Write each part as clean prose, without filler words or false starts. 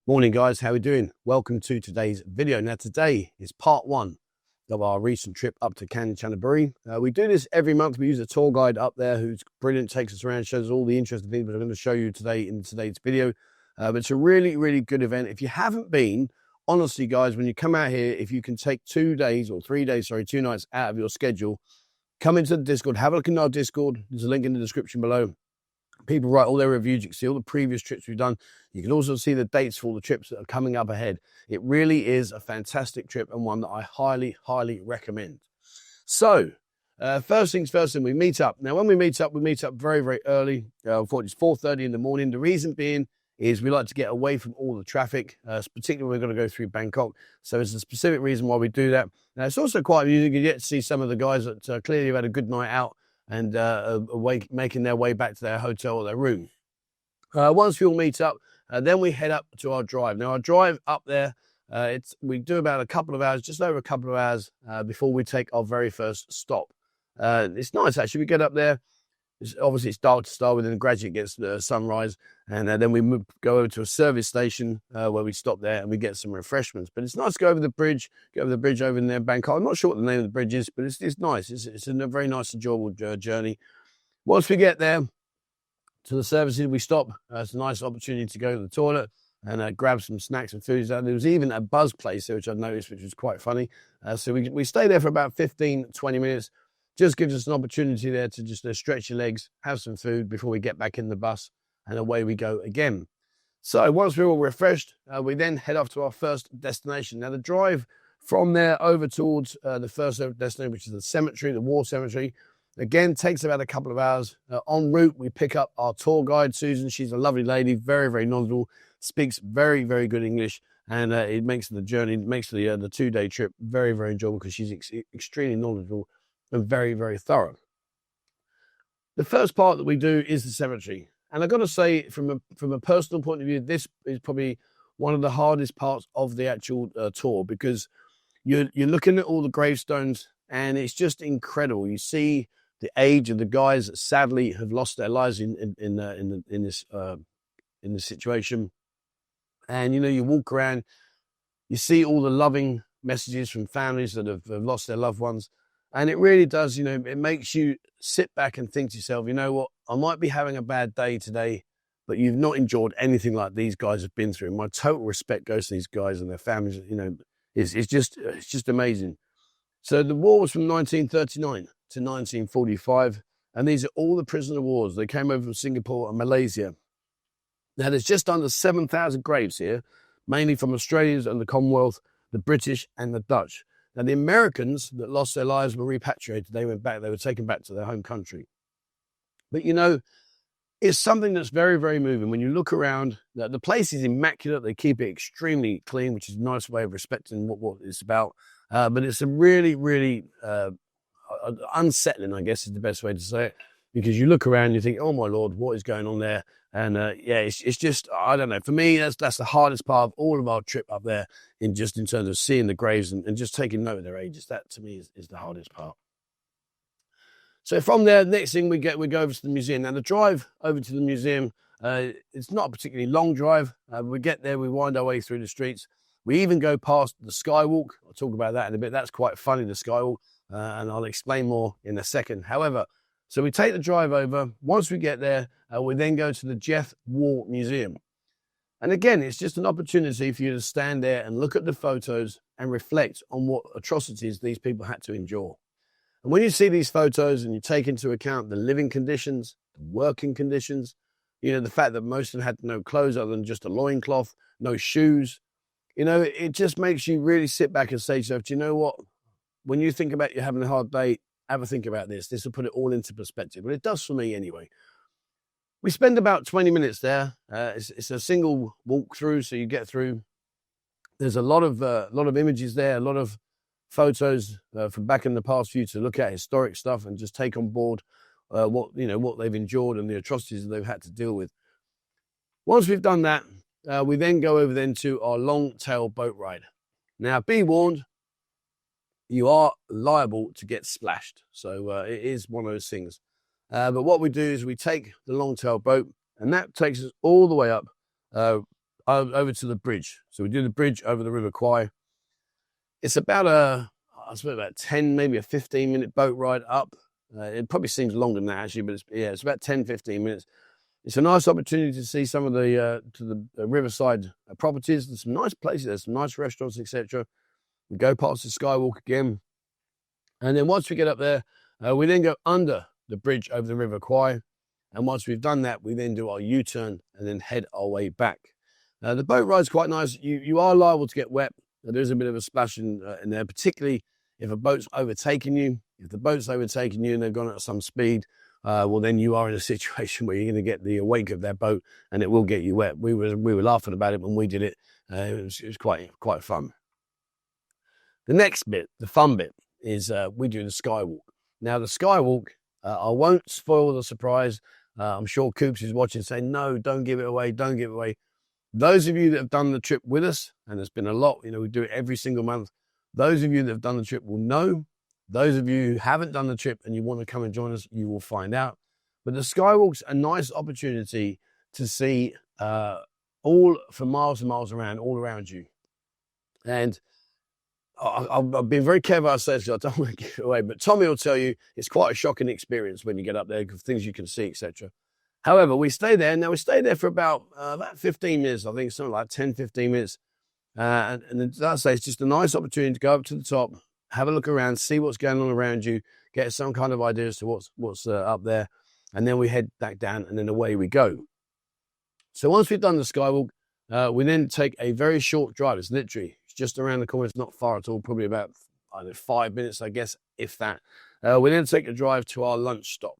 Morning guys, how are we doing? Welcome to today's video. Now today is part one of our recent trip up to Kanchanaburi. We do this every month. We use a tour guide up there who's brilliant, takes us around, shows us all the interesting things that I'm going to show you today in today's video. But it's a really good event. If you haven't been, honestly guys, when you come out here, if you can take 2 days or 3 days, sorry, 2 nights out of your schedule, come into the Discord, have a look in our Discord. There's a link in the description below. People write all their reviews. You can see all the previous trips we've done. You can also see the dates for all the trips that are coming up ahead. It really is a fantastic trip and one that I highly recommend. So, first things first, and we meet up. Now, when we meet up very early. Unfortunately, it's 4:30 in the morning. The reason being is we like to get away from all the traffic, particularly when we're going to go through Bangkok. So there's a specific reason why we do that. Now, it's also quite amusing. You get to see some of the guys that clearly have had a good night out and making their way back to their hotel or their room. Once we all meet up, then we head up to our drive. Now, our drive up there, we do about a couple of hours, just over a couple of hours before we take our very first stop. It's nice, actually. We get up there. Obviously, it's dark to start with, and gradually it gets sunrise. And then we go over to a service station where we stop there and we get some refreshments. But it's nice to go over the bridge, over in there, Bangkok. I'm not sure what the name of the bridge is, but it's nice. It's a very nice, enjoyable journey. Once we get there to the services, we stop. It's a nice opportunity to go to the toilet and grab some snacks and foods. There was even a buzz place there, which I noticed, which was quite funny. So we stay there for about 15-20 minutes. Just gives us an opportunity there to just stretch your legs, have some food before we get back in the bus, and away we go again. So once we're all refreshed, we then head off to our first destination. Now the drive from there over towards the first destination, which is the cemetery, the war cemetery, again takes about a couple of hours. En route, we pick up our tour guide, Susan. She's a lovely lady, very knowledgeable, speaks very good English, and it makes the journey, makes the 2-day trip very enjoyable because she's extremely knowledgeable and very thorough. The first part that we do is the cemetery. And I've got to say, from a personal point of view, this is probably one of the hardest parts of the actual tour, because you're looking at all the gravestones and it's just incredible. You see the age of the guys that sadly have lost their lives in this situation. And, you walk around, you see all the loving messages from families that have lost their loved ones. And it really does, it makes you sit back and think to yourself, you know what, I might be having a bad day today, but you've not endured anything like these guys have been through. My total respect goes to these guys and their families. It's just amazing. So the war was from 1939 to 1945, and these are all the prisoner of wars. They came over from Singapore and Malaysia. Now there's just under 7,000 graves here, mainly from Australia and the Commonwealth, the British and the Dutch. Now, the Americans that lost their lives were repatriated. They went back. They were taken back to their home country. But, it's something that's very moving. When you look around, the place is immaculate. They keep it extremely clean, which is a nice way of respecting what it's about. But it's a really unsettling, I guess, is the best way to say it. Because you look around and you think, oh, my Lord, what is going on there? And, it's just, I don't know. For me, that's the hardest part of all of our trip up there, in terms of seeing the graves and just taking note of their ages. That, to me, is the hardest part. So from there, next thing we go over to the museum. Now, the drive over to the museum, it's not a particularly long drive. We get there, we wind our way through the streets. We even go past the Skywalk. I'll talk about that in a bit. That's quite funny, the Skywalk, and I'll explain more in a second. However, so we take the drive over. Once we get there, we then go to the JEATH War Museum. And again, it's just an opportunity for you to stand there and look at the photos and reflect on what atrocities these people had to endure. And when you see these photos and you take into account the living conditions, the working conditions, the fact that most of them had no clothes other than just a loincloth, no shoes, it just makes you really sit back and say to yourself, do you know what? When you think about you having a hard day, have a think about this. This will put it all into perspective. But it does for me anyway. We spend about 20 minutes there. It's a single walk through, so you get through. There's a lot of images there, a lot of photos from back in the past for you to look at, historic stuff, and just take on board what they've endured and the atrocities that they've had to deal with. Once we've done that, we then go over to our longtail boat ride. Now, be warned, you are liable to get splashed. So it is one of those things. But what we do is we take the longtail boat, and that takes us all the way up over to the bridge. So we do the bridge over the River Kwai. It's about I suppose about 10, maybe a 15-minute boat ride up. It probably seems longer than that actually, but it's about 10, 15 minutes. It's a nice opportunity to see some of the riverside properties. There's some nice places. There's some nice restaurants, etc. We go past the Skywalk again, and then once we get up there, we then go under the bridge over the River Kwai. And once we've done that, we then do our U-turn and then head our way back. The boat ride's quite nice. You are liable to get wet. There is a bit of a splash in there, particularly if a boat's overtaking you. If the boat's overtaking you and they've gone at some speed, well, then you are in a situation where you're going to get the wake of their boat and it will get you wet. We were laughing about it when we did it. It was quite fun. The next bit, the fun bit, is we do the Skywalk. Now, the Skywalk, I won't spoil the surprise. I'm sure Coops is watching saying, no, don't give it away, don't give it away. Those of you that have done the trip with us, and there's been a lot, we do it every single month. Those of you that have done the trip will know. Those of you who haven't done the trip and you want to come and join us, you will find out. But the Skywalk's a nice opportunity to see all for miles and miles around, all around you. And I've been very careful I say this, I don't want to give it away, but Tommy will tell you it's quite a shocking experience when you get up there, things you can see, etc. However, we stay there. Now, we stay there for about 15 minutes, I think, something like 10, 15 minutes. And as I say, it's just a nice opportunity to go up to the top, have a look around, see what's going on around you, get some kind of idea as to what's up there. And then we head back down and then away we go. So once we've done the Skywalk, we then take a very short drive. It's just around the corner. It's not far at all, probably about 5 minutes, I guess, if that. We then take a drive to our lunch stop.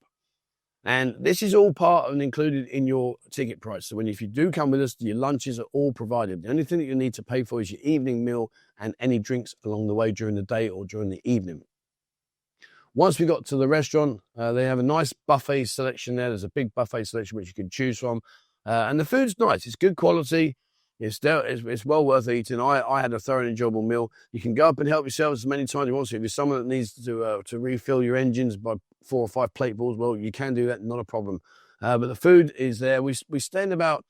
And this is all part and included in your ticket price. So if you do come with us, your lunches are all provided. The only thing that you need to pay for is your evening meal and any drinks along the way during the day or during the evening. Once we got to the restaurant, they have a nice buffet selection there. There's a big buffet selection which you can choose from. And the food's nice. It's good quality. It's well worth eating. I had a thorough and enjoyable meal. You can go up and help yourself as many times as you want to. If you're someone that needs to refill your engines by 4 or 5 plate balls, well, you can do that, not a problem. But the food is there. We spend about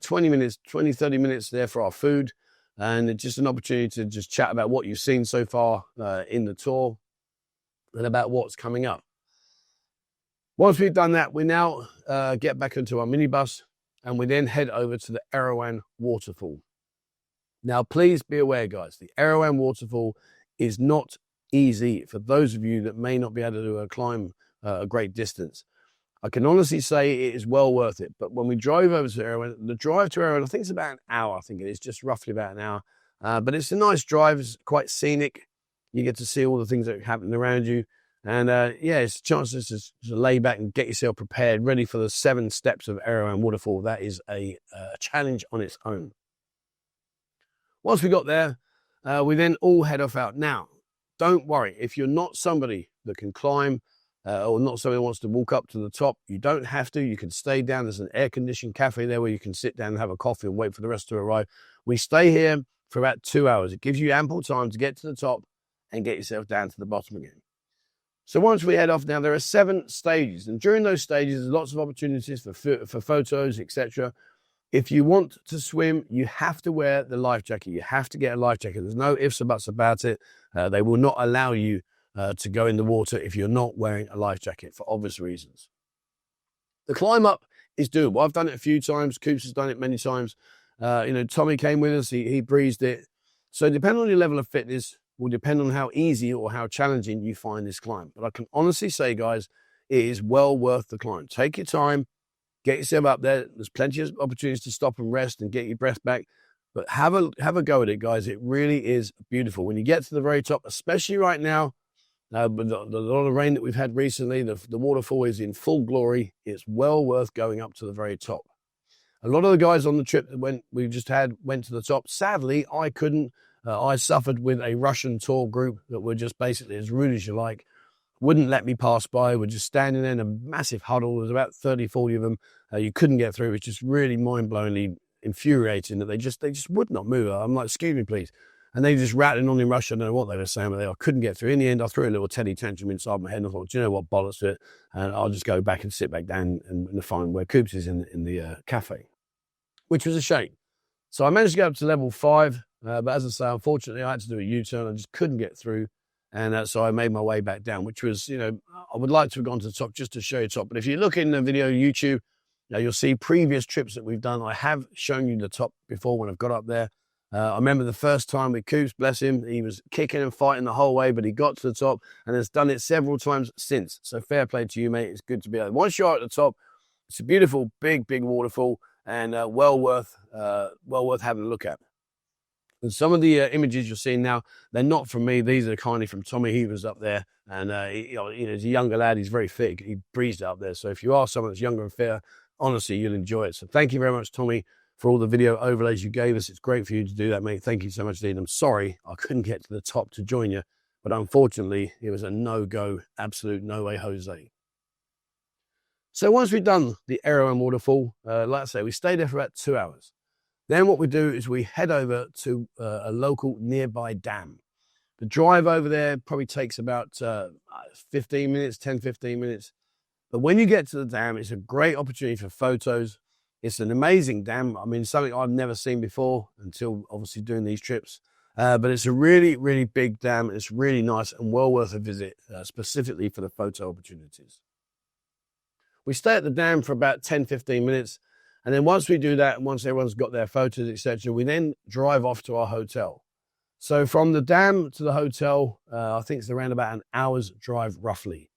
20 minutes, 20, 30 minutes there for our food. And it's just an opportunity to just chat about what you've seen so far in the tour and about what's coming up. Once we've done that, we now get back into our minibus. And we then head over to the Erawan Waterfall. Now, please be aware, guys, the Erawan Waterfall is not easy for those of you that may not be able to climb a great distance. I can honestly say it is well worth it. But when we drove over to Erawan, the drive to Erawan, I think it's about an hour. I think it is just roughly about an hour. But it's a nice drive. It's quite scenic. You get to see all the things that are happening around you. And it's a chance to lay back and get yourself prepared, ready for the 7 steps of Erawan Waterfall. That is a challenge on its own. Once we got there, we then all head off out. Now, don't worry. If you're not somebody that can climb or not somebody that wants to walk up to the top, you don't have to. You can stay down. There's an air-conditioned cafe there where you can sit down and have a coffee and wait for the rest to arrive. We stay here for about 2 hours. It gives you ample time to get to the top and get yourself down to the bottom again. So once we head off now, there are 7 stages. And during those stages, there's lots of opportunities for photos, etc. If you want to swim, you have to wear the life jacket. You have to get a life jacket. There's no ifs or buts about it. They will not allow you to go in the water if you're not wearing a life jacket for obvious reasons. The climb up is doable. I've done it a few times. Coops has done it many times. Tommy came with us. He breezed it. So depending on your level of fitness, will depend on how easy or how challenging you find this climb. But I can honestly say, guys, it is well worth the climb. Take your time, get yourself up there. There's plenty of opportunities to stop and rest and get your breath back. But have a go at it, guys. It really is beautiful. When you get to the very top, especially right now, with a lot of rain that we've had recently, the waterfall is in full glory. It's well worth going up to the very top. A lot of the guys on the trip that went to the top. Sadly, I couldn't. I suffered with a Russian tour group that were just basically as rude as you like. Wouldn't let me pass by. We're just standing there in a massive huddle. There's about 30, 40 of them. You couldn't get through. It's just really mind-blowingly infuriating that they just would not move. I'm like, excuse me, please. And they just rattling on in Russian. I don't know what they were saying, but I couldn't get through. In the end, I threw a little teddy tantrum inside my head and I thought, do you know what, bollocks to it. And I'll just go back and sit back down and find where Coops is in the cafe, which was a shame. So I managed to get up to level 5, but as I say, unfortunately, I had to do a U-turn. I just couldn't get through. And so I made my way back down, which was, I would like to have gone to the top just to show you top. But if you look in the video on YouTube, you'll see previous trips that we've done. I have shown you the top before when I've got up there. I remember the first time with Coops, bless him, he was kicking and fighting the whole way, but he got to the top and has done it several times since. So fair play to you, mate. It's good to be there. Once you're at the top, it's a beautiful, big waterfall and well worth having a look at. And some of the images you're seeing now, they're not from me. These are kindly from Tommy. He was up there, and he's a younger lad. He's very fit. He breezed up there. So if you are someone that's younger and fitter, honestly, you'll enjoy it. So thank you very much, Tommy, for all the video overlays you gave us. It's great for you to do that, mate. Thank you so much, indeed. I'm sorry I couldn't get to the top to join you, but unfortunately, it was a no-go, absolute no way, Jose. So once we've done the Erawan Waterfall, like I say, we stayed there for about 2 hours. Then what we do is we head over to a local nearby dam. The drive over there probably takes about 15 minutes, 10, 15 minutes. But when you get to the dam, it's a great opportunity for photos. It's an amazing dam. I mean, something I've never seen before until obviously doing these trips. But it's a really big dam. It's really nice and well worth a visit, specifically for the photo opportunities. We stay at the dam for about 10, 15 minutes. And then once we do that, and once everyone's got their photos, etc., we then drive off to our hotel. So from the dam to the hotel, I think it's around about an hour's drive roughly.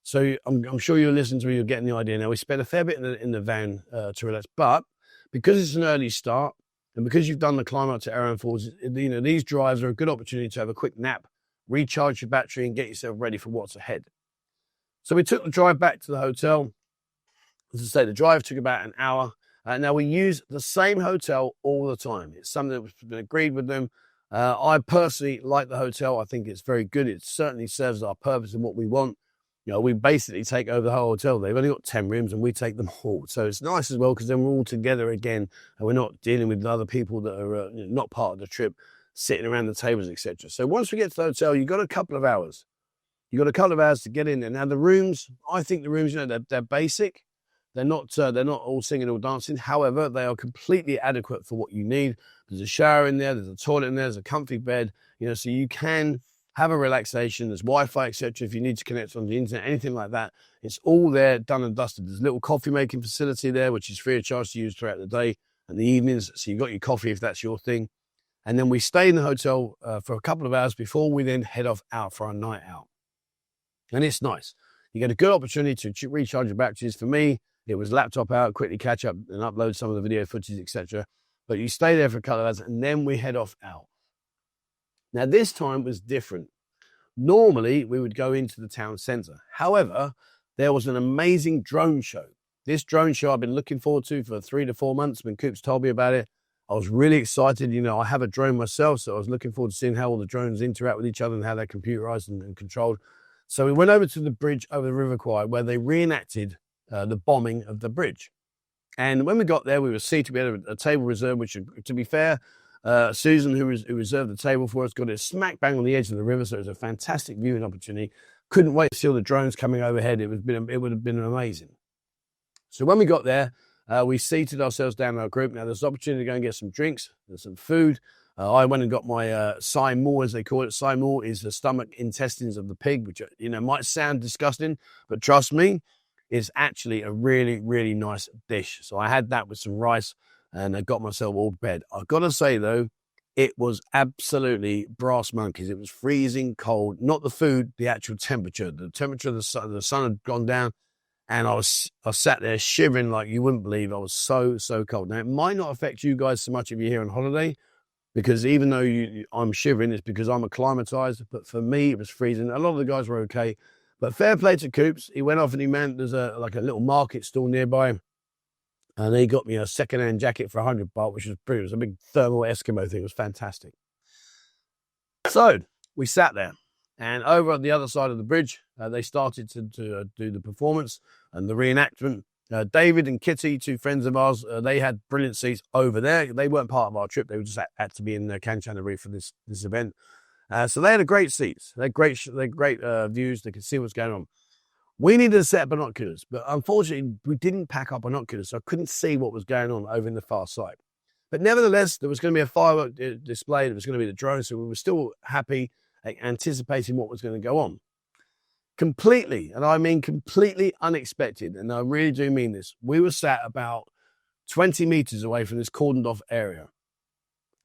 So I'm sure you'll listen to me, you're getting the idea now. We spent a fair bit in the van to relax, but because it's an early start and because you've done the climb up to Erawan Falls, these drives are a good opportunity to have a quick nap, recharge your battery and get yourself ready for what's ahead. So we took the drive back to the hotel. As I say, the drive took about an hour. Now, we use the same hotel all the time. It's something that's been agreed with them. I personally like the hotel. I think it's very good. It certainly serves our purpose and what we want. We basically take over the whole hotel. They've only got 10 rooms and we take them all. So it's nice as well because then we're all together again and we're not dealing with other people that are not part of the trip, sitting around the tables, etc. So once we get to the hotel, you've got a couple of hours. You've got a couple of hours to get in there. Now, the rooms, I think the rooms, they're basic. They're not all singing or dancing. However, they are completely adequate for what you need. There's a shower in there. There's a toilet in there. There's a comfy bed. So you can have a relaxation. There's Wi-Fi, etc. If you need to connect on the internet, anything like that, it's all there, done and dusted. There's a little coffee making facility there, which is free of charge to use throughout the day and the evenings. So you've got your coffee if that's your thing. And then we stay in the hotel for a couple of hours before we then head off out for our night out. And it's nice. You get a good opportunity to recharge your batteries. For me, it was laptop out, quickly catch up and upload some of the video footage, etc. But you stay there for a couple of hours and then we head off out. Now, this time was different. Normally, we would go into the town centre. However, there was an amazing drone show. This drone show I've been looking forward to for 3 to 4 months when Coops told me about it. I was really excited. I have a drone myself, so I was looking forward to seeing how all the drones interact with each other and how they're computerised and controlled. So we went over to the bridge over the River Kwai where they reenacted the bombing of the bridge. And when we got there, we were seated. We had a table reserved, which, to be fair, Susan, who reserved the table for us, got it smack bang on the edge of the river, so it was a fantastic viewing opportunity. Couldn't wait to see all the drones coming overhead. It would have been amazing. So when we got there, we seated ourselves down in our group. Now, there's an opportunity to go and get some drinks, there's some food. I went and got my sai mo, as they call it. Sai mo is the stomach intestines of the pig, which might sound disgusting, but trust me, it's actually a really nice dish. So I had that with some rice and I got myself all to bed. I've got to say, though, it was absolutely brass monkeys. It was freezing cold, not the food, the actual temperature. The temperature of the sun had gone down and I sat there shivering like you wouldn't believe. I was so cold. Now, it might not affect you guys so much if you're here on holiday, because even though I'm shivering, it's because I'm acclimatized. But for me, it was freezing. A lot of the guys were okay. But fair play to Coops. He went off and there's a little market stall nearby. And he got me a second-hand jacket for 100 baht, which was brilliant. It was a big thermal Eskimo thing. It was fantastic. So we sat there. And over on the other side of the bridge, they started to do the performance and the reenactment. David and Kitty, 2 friends of ours, they had brilliant seats over there. They weren't part of our trip. They were just had to be in Kanchanaburi for this event. So they had great seats. They had great views. They could see what's going on. We needed a set of binoculars, but unfortunately, we didn't pack our binoculars, so I couldn't see what was going on over in the far side. But nevertheless, there was going to be a firework display. There was going to be the drone. So we were still happy, anticipating what was going to go on. Completely, and I mean completely unexpected, and I really do mean this, we were sat about 20 meters away from this cordoned off area.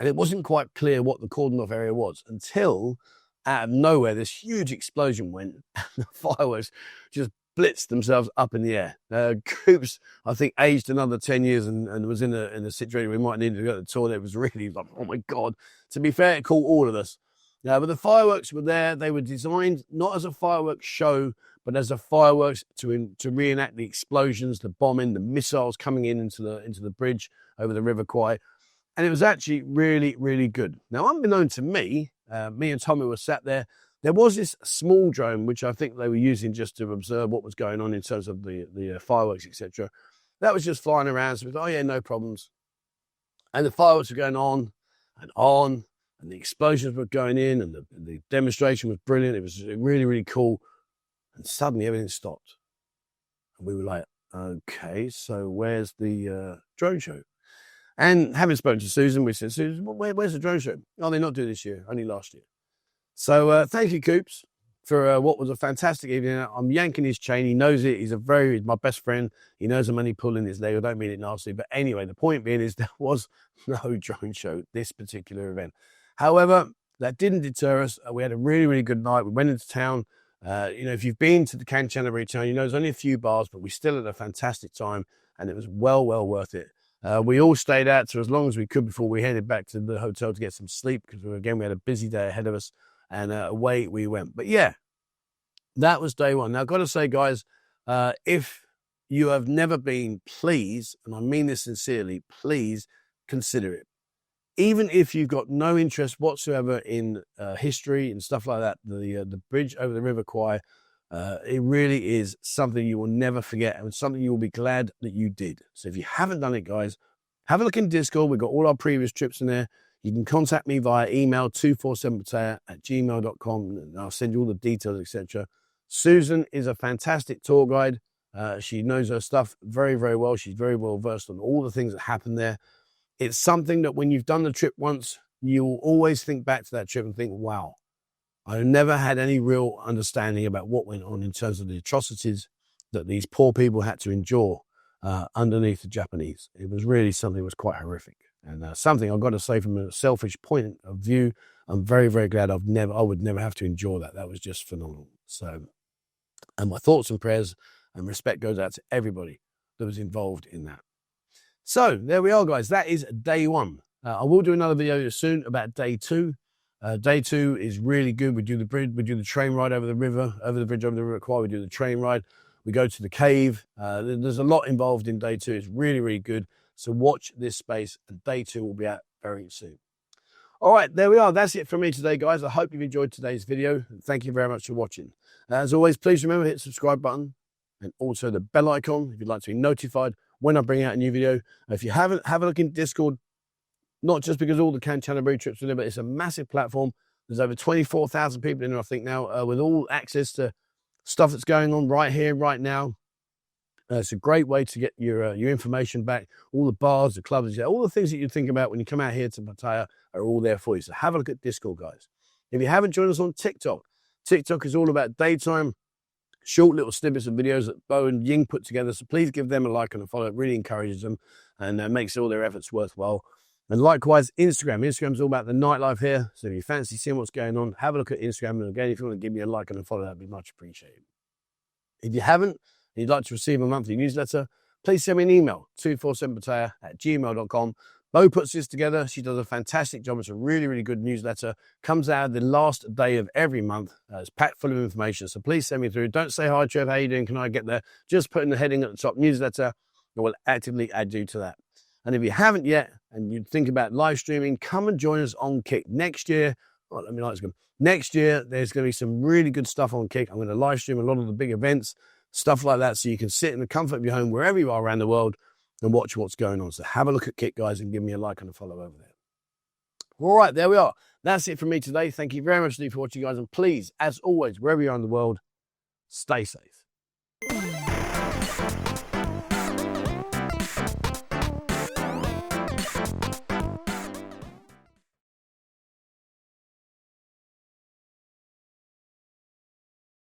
And it wasn't quite clear what the cordoned off area was until out of nowhere, this huge explosion went and the fireworks just blitzed themselves up in the air. Coops, I think, aged another 10 years and was in a situation where we might need to go to the toilet. It was really like, oh my God. To be fair, it caught all of us. But the fireworks were there. They were designed not as a fireworks show, but as a fireworks to reenact the explosions, the bombing, the missiles coming into the bridge over the River Kwai. And it was actually really, really good. Now, unbeknown to me, me and Tommy were sat there. There was this small drone, which I think they were using just to observe what was going on in terms of the fireworks, etc. That was just flying around. So we thought, oh yeah, no problems. And the fireworks were going on, and the explosions were going in, and the demonstration was brilliant. It was really, really cool. And suddenly everything stopped. And we were like, okay, so where's the drone show? And having spoken to Susan, we said, Susan, where's the drone show? Oh, they're not doing this year, only last year. So thank you, Coops, for what was a fantastic evening. I'm yanking his chain. He knows it. He's my best friend. He knows I'm only pulling his leg. I don't mean it nasty. But anyway, the point being is there was no drone show this particular event. However, that didn't deter us. We had a really, really good night. We went into town. If you've been to the Kanchanaburi town, you know there's only a few bars, but we still had a fantastic time, and it was well worth it. We all stayed out to as long as we could before we headed back to the hotel to get some sleep, because we had a busy day ahead of us, and away we went. But yeah, that was day one. Now, I've got to say, guys, if you have never been, please, and I mean this sincerely, please consider it. Even if you've got no interest whatsoever in history and stuff like that, the bridge over the River Kwai, it really is something you will never forget, and something you will be glad that you did. So if you haven't done it, guys, have a look in Discord. We've got all our previous trips in there. You can contact me via email 247pattaya@gmail.com, and I'll send you all the details, etc. Susan is a fantastic tour guide. She knows her stuff very, very well. She's very well versed on all the things that happen there. It's something that when you've done the trip once, you will always think back to that trip and think, wow, I never had any real understanding about what went on in terms of the atrocities that these poor people had to endure underneath the Japanese. It was really something that was quite horrific. And something I've got to say from a selfish point of view, I'm very, very glad I would never have to endure that. That was just phenomenal. So, and my thoughts and prayers and respect goes out to everybody that was involved in that. So there we are, guys. That is day one. I will do another video soon about day two. Day two is really good. We do the bridge, we do the train ride over the bridge over the River Kwai. We do the train ride. We go to the cave. There's a lot involved in day two. It's really, really good. So watch this space, and day two will be out very soon. All right, there we are. That's it from me today, guys. I hope you've enjoyed today's video. Thank you very much for watching. As always, please remember to hit the subscribe button and also the bell icon if you'd like to be notified when I bring out a new video. If you haven't, have a look in Discord, not just because all the Kanchanaburi trips are there, but it's a massive platform. There's over 24,000 people in there, I think, now, with all access to stuff that's going on right here, right now. It's a great way to get your information back. All the bars, the clubs, all the things that you think about when you come out here to Pattaya are all there for you. So have a look at Discord, guys. If you haven't joined us on TikTok, TikTok is all about daytime, short little snippets of videos that Bo and Ying put together. So please give them a like and a follow. It really encourages them and makes all their efforts worthwhile. And likewise, Instagram. Instagram's all about the nightlife here. So if you fancy seeing what's going on, have a look at Instagram. And again, if you want to give me a like and a follow, that'd be much appreciated. If you haven't, and you'd like to receive a monthly newsletter, please send me an email, 247pattaya@gmail.com. Bo puts this together. She does a fantastic job. It's a really, really good newsletter. Comes out the last day of every month. It's packed full of information. So please send me through. Don't say, hi, Trev, how you doing? Can I get there? Just put in the heading at the top, newsletter. It will actively add you to that. And if you haven't yet, and you think about live streaming, come and join us on Kick. Next year, next year, there's going to be some really good stuff on Kick. I'm going to live stream a lot of the big events, stuff like that, so you can sit in the comfort of your home wherever you are around the world and watch what's going on. So have a look at Kick, guys, and give me a like and a follow over there. All right, there we are. That's it from me today. Thank you very much for watching, guys. And please, as always, wherever you are in the world, stay safe.